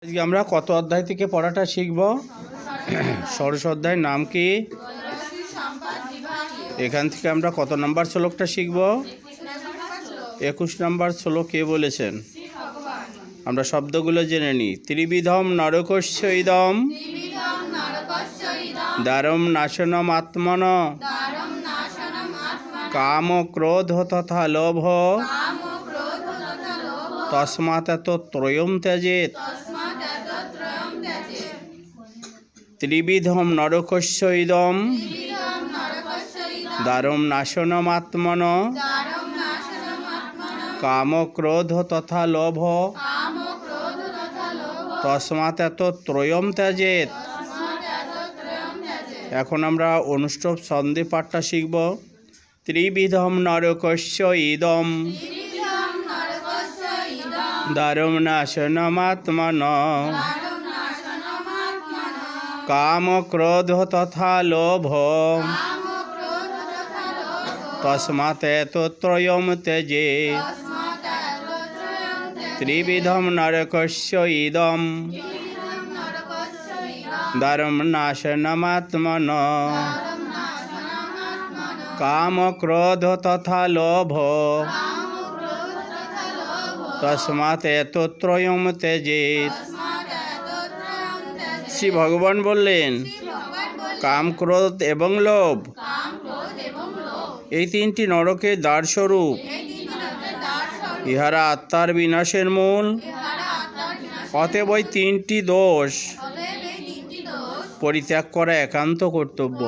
আজকে আমরা কত অধ্যায় থেকে পড়াটা শিখব? ষোড়শ অধ্যায়ের নাম কি? এখান থেকে আমরা কত নম্বর শ্লোকটা শিখব? 21 নম্বর শ্লোক কে বলেছেন? আমরা শব্দগুলো জেনে নিই। ত্রিবিধম নরকস্য ইদম দারম নাশনম আত্মন কাম ক্রোধ তথা লোভ তস্মাৎ ত্রয়ম ত্যজেৎ। ত্রিবিধম নরকস্য ইদম দারম নাশনম আত্মন কাম ক্রোধ তথা লোভ তস্মাৎ ত্রয়ম ত্যজেৎ। এখন আমরা অনুষ্ঠব সন্ধি পাঠটা শিখব। ত্রিবিধম নরকস্য ইদম দারম নাশনমাত্মন কাম ক্রোধ তথা লোভ তস্মাৎ ত্রয়ম ত্যজেৎ। ত্রিবিধম নরকস্য ইদম দারম নাশনমাত্মন কাম ক্রোধ তথা লোভ তস্মাৎ ত্রয়ম ত্যজেৎ। শ্রী ভগবান বললেন, কাম ক্রোধ এবং লোভ এই তিনটি নরকের দ্বারস্বরূপ। ইহারা আত্মার বিনাশের মূল। অতএব ওই তিনটি দোষ পরিত্যাগ করা একান্ত কর্তব্য।